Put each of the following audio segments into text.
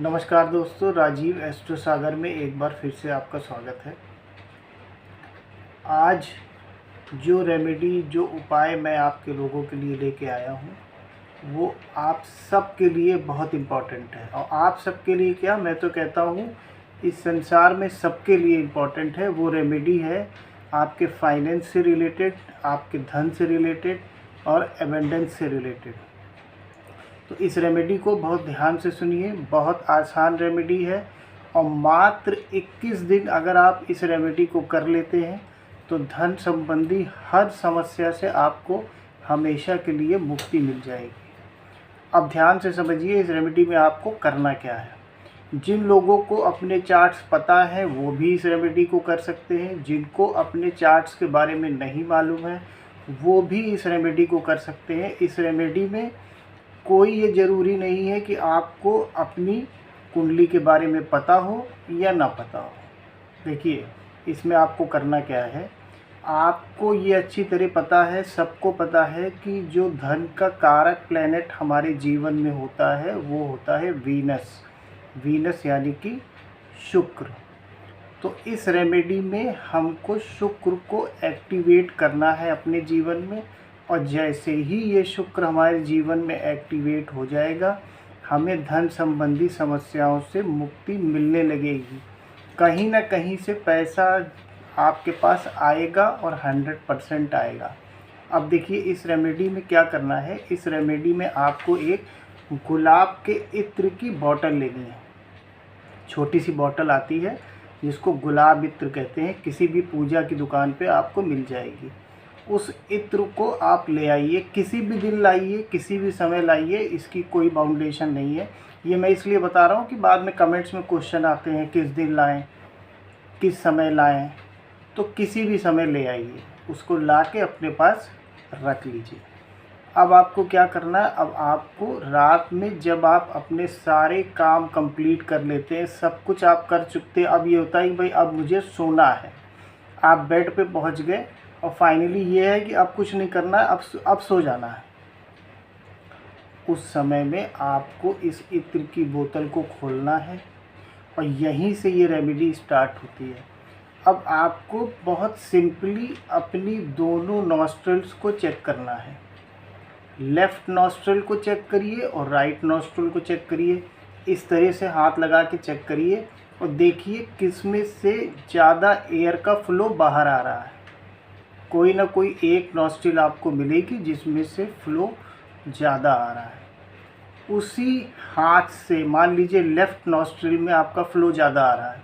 नमस्कार दोस्तों, राजीव एस्ट्रो सागर में एक बार फिर से आपका स्वागत है। आज जो रेमेडी, जो उपाय मैं आपके लोगों के लिए लेके आया हूँ, वो आप सब के लिए बहुत इम्पॉर्टेंट है। और आप सब के लिए क्या, मैं तो कहता हूँ इस संसार में सबके लिए इम्पॉर्टेंट है। वो रेमेडी है आपके फाइनेंस से रिलेटेड, आपके धन से रिलेटेड और एबेंडेंस से रिलेटेड। तो इस रेमेडी को बहुत ध्यान से सुनिए। बहुत आसान रेमेडी है और मात्र 21 दिन अगर आप इस रेमेडी को कर लेते हैं तो धन संबंधी हर समस्या से आपको हमेशा के लिए मुक्ति मिल जाएगी। अब ध्यान से समझिए इस रेमेडी में आपको करना क्या है। जिन लोगों को अपने चार्ट्स पता है वो भी इस रेमेडी को कर सकते हैं। जिनको अपने चार्ट्स के बारे में नहीं मालूम है वो भी इस रेमेडी को कर सकते हैं। इस रेमेडी में कोई ये ज़रूरी नहीं है कि आपको अपनी कुंडली के बारे में पता हो या ना पता हो। देखिए, इसमें आपको करना क्या है। आपको ये अच्छी तरह पता है, सबको पता है कि जो धन का कारक प्लैनेट हमारे जीवन में होता है वो होता है वीनस। वीनस यानी कि शुक्र। तो इस रेमेडी में हमको शुक्र को एक्टिवेट करना है अपने जीवन में। और जैसे ही ये शुक्र हमारे जीवन में एक्टिवेट हो जाएगा, हमें धन संबंधी समस्याओं से मुक्ति मिलने लगेगी। कहीं ना कहीं से पैसा आपके पास आएगा और 100% आएगा। अब देखिए इस रेमेडी में क्या करना है। इस रेमेडी में आपको एक गुलाब के इत्र की बोतल लेनी है। छोटी सी बोतल आती है जिसको गुलाब इत्र कहते हैं। किसी भी पूजा की दुकान पे आपको मिल जाएगी। उस इत्र को आप ले आइए, किसी भी दिन लाइए, किसी भी समय लाइए, इसकी कोई बाउंडेशन नहीं है। ये मैं इसलिए बता रहा हूँ कि बाद में कमेंट्स में क्वेश्चन आते हैं किस दिन लाएं, किस समय लाएं। तो किसी भी समय ले आइए, उसको ला के अपने पास रख लीजिए। अब आपको क्या करना है। अब आपको रात में जब आप अपने सारे काम कंप्लीट कर लेते हैं, सब कुछ आप कर चुकते हैं, अब ये होता है कि भाई अब मुझे सोना है। आप बेड पे पहुंच गए और फाइनली ये है कि अब कुछ नहीं करना है, अब सो जाना है। उस समय में आपको इस इत्र की बोतल को खोलना है और यहीं से ये रेमेडी स्टार्ट होती है। अब आपको बहुत सिंपली अपनी दोनों नॉस्ट्रल्स को चेक करना है। लेफ़्ट नॉस्ट्रल को चेक करिए और राइट नॉस्ट्रल को चेक करिए। इस तरह से हाथ लगा के चेक करिए और देखिए किस में से ज़्यादा एयर का फ्लो बाहर आ रहा है। कोई ना कोई एक नॉस्ट्रल आपको मिलेगी जिसमें से फ्लो ज़्यादा आ रहा है। उसी हाथ से, मान लीजिए लेफ़्ट नॉस्ट्रल में आपका फ्लो ध्यान आ रहा है,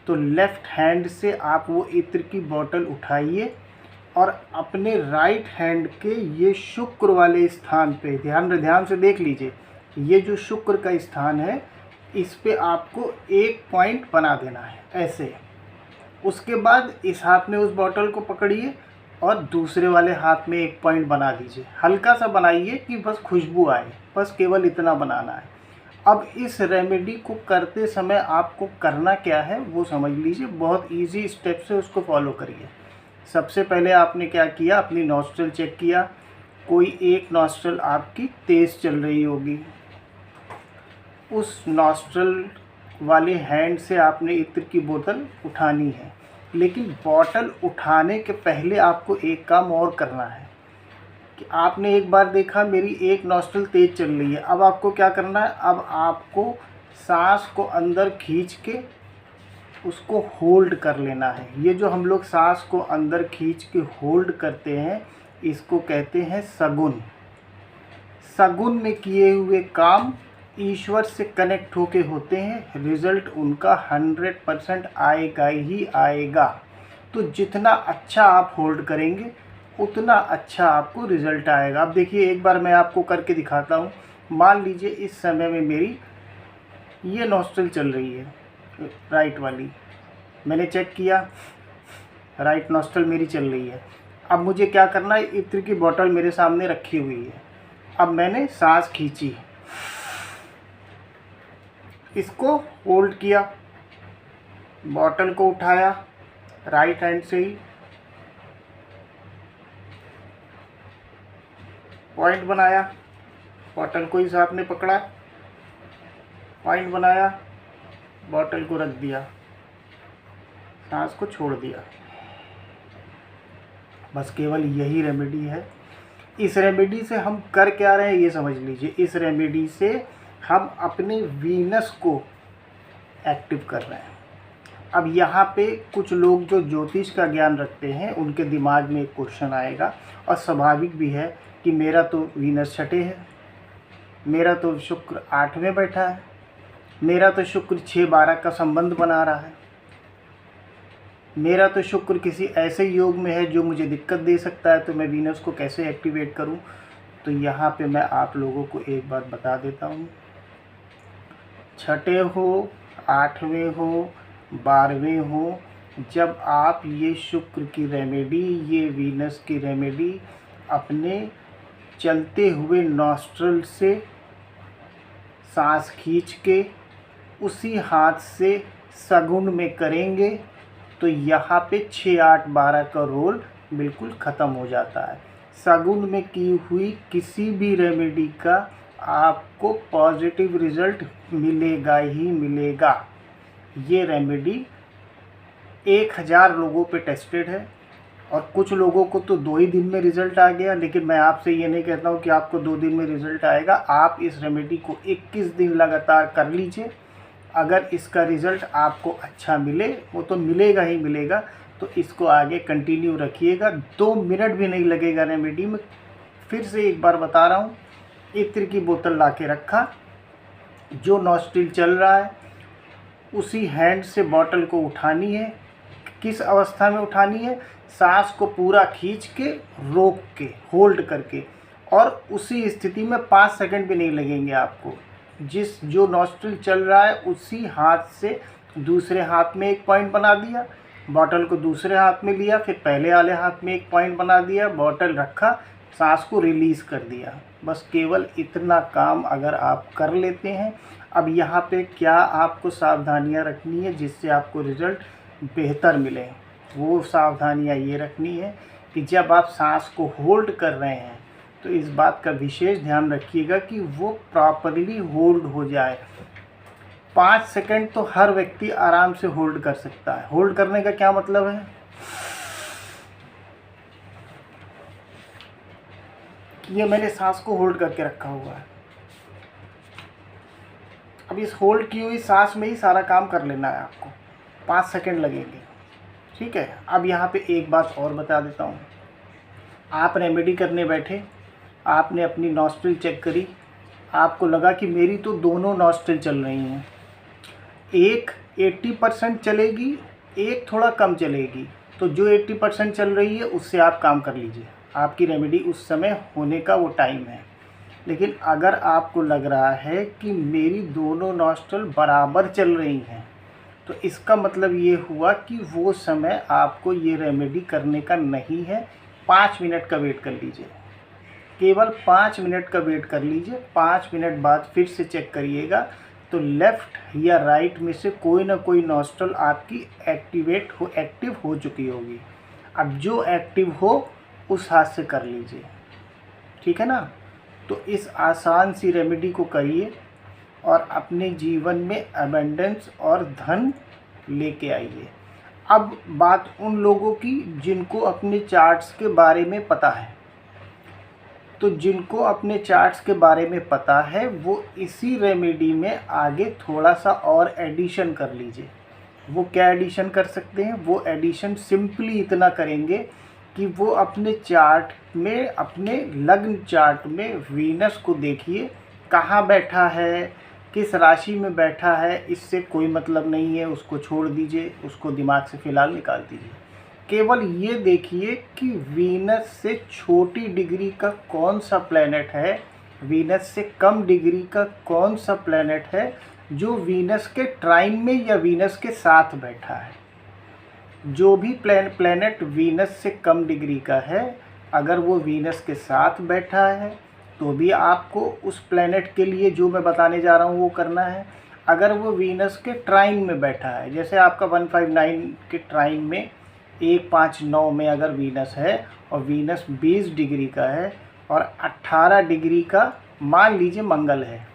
तो लेफ़्ट हैंड से आप वो इत्र की बोतल उठाइए और अपने राइट हैंड के ये शुक्र वाले स्थान पे ध्यान से देख लीजिए। ये जो शुक्र का स्थान है इस पे आपको एक पॉइंट बना देना है ऐसे। उसके बाद इस हाथ में उस बोतल को पकड़िए और दूसरे वाले हाथ में एक पॉइंट बना दीजिए। हल्का सा बनाइए कि बस खुशबू आए, बस केवल इतना बनाना है। अब इस रेमेडी को करते समय आपको करना क्या है वो समझ लीजिए। बहुत इजी स्टेप से उसको फॉलो करिए। सबसे पहले आपने क्या किया, अपनी नॉस्ट्रल चेक किया। कोई एक नॉस्ट्रल आपकी तेज़ चल रही होगी, उस नॉस्ट्रल वाले हैंड से आपने इत्र की बोतल उठानी है। लेकिन बोतल उठाने के पहले आपको एक काम और करना है कि आपने एक बार देखा मेरी एक नॉस्ट्रल तेज़ चल रही है। अब आपको क्या करना है, अब आपको सांस को अंदर खींच के उसको होल्ड कर लेना है। ये जो हम लोग सांस को अंदर खींच के होल्ड करते हैं इसको कहते हैं सगुन। सगुन में किए हुए काम ईश्वर से कनेक्ट होके होते हैं। रिज़ल्ट उनका 100% आएगा ही आएगा। तो जितना अच्छा आप होल्ड करेंगे उतना अच्छा आपको रिज़ल्ट आएगा। अब देखिए एक बार मैं आपको करके दिखाता हूँ। मान लीजिए इस समय में मेरी ये नॉस्ट्रल चल रही है, राइट वाली। मैंने चेक किया, राइट नॉस्ट्रल मेरी चल रही है। अब मुझे क्या करना है, इत्र की बोतल मेरे सामने रखी हुई है। अब मैंने सांस खींची, इसको होल्ड किया, बॉटल को उठाया राइट हैंड से ही, पॉइंट बनाया, बॉटल को इस हाथ में पकड़ा, पॉइंट बनाया, बॉटल को रख दिया, सांस को छोड़ दिया। बस केवल यही रेमेडी है। इस रेमेडी से हम कर क्या रहे हैं ये समझ लीजिए। इस रेमेडी से हम अपने वीनस को एक्टिव कर रहे हैं। अब यहाँ पे कुछ लोग जो ज्योतिष का ज्ञान रखते हैं उनके दिमाग में एक क्वेश्चन आएगा, और स्वाभाविक भी है कि मेरा तो वीनस छठे है, मेरा तो शुक्र 8 में बैठा है, मेरा तो शुक्र 6-12 का संबंध बना रहा है, मेरा तो शुक्र किसी ऐसे योग में है जो मुझे दिक्कत दे सकता है, तो मैं वीनस को कैसे एक्टिवेट करूं। तो यहाँ पे मैं आप लोगों को एक बात बता देता हूँ, छठे हो, 8वें हो, 12वें हो, जब आप ये शुक्र की रेमेडी, ये वीनस की रेमेडी अपने चलते हुए नॉस्ट्रल से सांस खींच के उसी हाथ से सगुण में करेंगे तो यहाँ पे 6-8-12 का रोल बिल्कुल ख़त्म हो जाता है। सगुण में की हुई किसी भी रेमेडी का आपको पॉजिटिव रिज़ल्ट मिलेगा ही मिलेगा। ये रेमेडी 1000 लोगों पे टेस्टेड है, और कुछ लोगों को तो 2 ही दिन में रिज़ल्ट आ गया। लेकिन मैं आपसे ये नहीं कहता हूँ कि आपको 2 दिन में रिज़ल्ट आएगा। आप इस रेमेडी को 21 दिन लगातार कर लीजिए। अगर इसका रिज़ल्ट आपको अच्छा मिले, वो तो मिलेगा ही मिलेगा, तो इसको आगे कंटिन्यू रखिएगा। 2 मिनट भी नहीं लगेगा रेमेडी में। फिर से एक बार बता रहा हूँ, इत्र की बोतल ला के रखा, जो नॉस्ट्रिल चल रहा है उसी हैंड से बॉटल को उठानी है। किस अवस्था में उठानी है? सांस को पूरा खींच के, रोक के, होल्ड करके, और उसी स्थिति में 5 सेकंड भी नहीं लगेंगे आपको। जो नॉस्ट्रिल चल रहा है उसी हाथ से दूसरे हाथ में एक पॉइंट बना दिया, बॉटल को दूसरे हाथ में लिया, फिर पहले वाले हाथ में एक पॉइंट बना दिया, बॉटल रखा, सांस को रिलीज़ कर दिया। बस केवल इतना काम अगर आप कर लेते हैं। अब यहाँ पे क्या आपको सावधानियाँ रखनी है जिससे आपको रिज़ल्ट बेहतर मिले? वो सावधानियाँ ये रखनी है कि जब आप सांस को होल्ड कर रहे हैं तो इस बात का विशेष ध्यान रखिएगा कि वो प्रॉपरली होल्ड हो जाए। 5 सेकंड तो हर व्यक्ति आराम से होल्ड कर सकता है। होल्ड करने का क्या मतलब है? कि ये मैंने सांस को होल्ड करके रखा हुआ है। अब इस होल्ड की हुई सांस में ही सारा काम कर लेना है आपको। 5 सेकंड लगेंगे, ठीक है। अब यहाँ पे एक बात और बता देता हूँ। आप रेमेडी करने बैठे, आपने अपनी नॉस्ट्रिल चेक करी, आपको लगा कि मेरी तो दोनों नॉस्ट्रिल चल रही हैं, एक 80% चलेगी, एक थोड़ा कम चलेगी, तो जो 80% चल रही है उससे आप काम कर लीजिए। आपकी रेमेडी उस समय होने का वो टाइम है। लेकिन अगर आपको लग रहा है कि मेरी दोनों नॉस्ट्रिल बराबर चल रही हैं, तो इसका मतलब ये हुआ कि वो समय आपको ये रेमेडी करने का नहीं है। 5 मिनट का वेट कर लीजिए, केवल 5 मिनट का वेट कर लीजिए। 5 मिनट बाद फिर से चेक करिएगा तो लेफ़्ट या राइट में से कोई ना कोई नॉस्ट्रिल आपकी एक्टिव हो चुकी होगी। अब जो एक्टिव हो उस हाथ से कर लीजिए, ठीक है ना। तो इस आसान सी रेमेडी को करिए और अपने जीवन में एबंडेंस और धन लेके आइए। अब बात उन लोगों की जिनको अपने चार्ट्स के बारे में पता है, तो जिनको अपने चार्ट्स के बारे में पता है वो इसी रेमेडी में आगे थोड़ा सा और एडिशन कर लीजिए। वो क्या एडिशन कर सकते हैं? वो एडिशन सिंपली इतना करेंगे कि वो अपने चार्ट में, अपने लग्न चार्ट में वीनस को देखिए कहाँ बैठा है, किस राशि में बैठा है। इससे कोई मतलब नहीं है, उसको छोड़ दीजिए, उसको दिमाग से फ़िलहाल निकाल दीजिए। केवल ये देखिए कि वीनस से छोटी डिग्री का कौन सा प्लैनेट है, वीनस से कम डिग्री का कौन सा प्लैनेट है जो वीनस के ट्राइन में या वीनस के साथ बैठा है। जो भी प्लैनेट वीनस से कम डिग्री का है, अगर वो वीनस के साथ बैठा है तो भी आपको उस प्लैनेट के लिए जो मैं बताने जा रहा हूँ वो करना है। अगर वो वीनस के ट्राइन में बैठा है, जैसे आपका 159 के ट्राइन में 159 में अगर वीनस है और वीनस 20 डिग्री का है और 18 डिग्री का मान लीजिए मंगल है,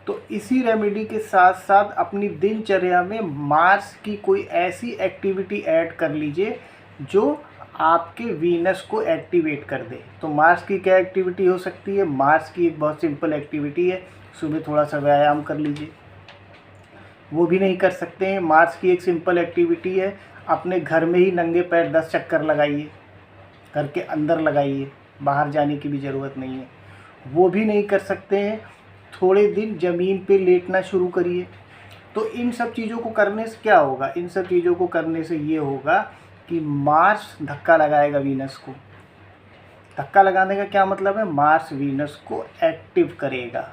तो तो इसी रेमेडी के साथ साथ अपनी दिनचर्या में मार्स की कोई ऐसी एक्टिविटी ऐड कर लीजिए जो आपके वीनस को एक्टिवेट कर दे। तो मार्स की क्या एक्टिविटी हो सकती है? मार्स की एक बहुत सिंपल एक्टिविटी है, सुबह थोड़ा सा व्यायाम कर लीजिए, वो भी नहीं कर सकते हैं। मार्स की एक सिंपल एक्टिविटी है, अपने घर में ही नंगे पैर 10 चक्कर लगाइए, घर के अंदर लगाइए, बाहर जाने की भी ज़रूरत नहीं है। वो भी नहीं कर सकते हैं, थोड़े दिन ज़मीन पे लेटना शुरू करिए। तो इन सब चीज़ों को करने से क्या होगा? इन सब चीज़ों को करने से ये होगा कि मार्स धक्का लगाएगा वीनस को। धक्का लगाने का क्या मतलब है? मार्स वीनस को एक्टिव करेगा,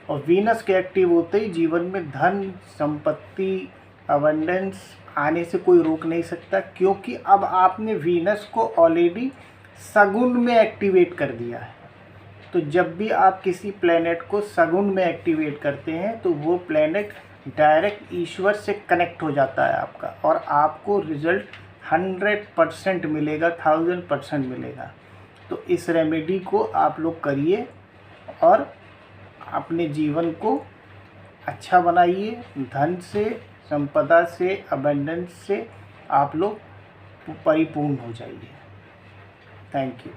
और वीनस के एक्टिव होते ही जीवन में धन, संपत्ति, अबंडेंस आने से कोई रोक नहीं सकता, क्योंकि अब आपने वीनस को ऑलरेडी सगुन में एक्टिवेट कर दिया है। तो जब भी आप किसी प्लेनेट को सगुन में एक्टिवेट करते हैं तो वो प्लेनेट डायरेक्ट ईश्वर से कनेक्ट हो जाता है आपका, और आपको रिजल्ट 100% मिलेगा, 1000% मिलेगा। तो इस रेमेडी को आप लोग करिए और अपने जीवन को अच्छा बनाइए। धन से, संपदा से, अबंडेंस से आप लोग परिपूर्ण हो जाइए। Thank you.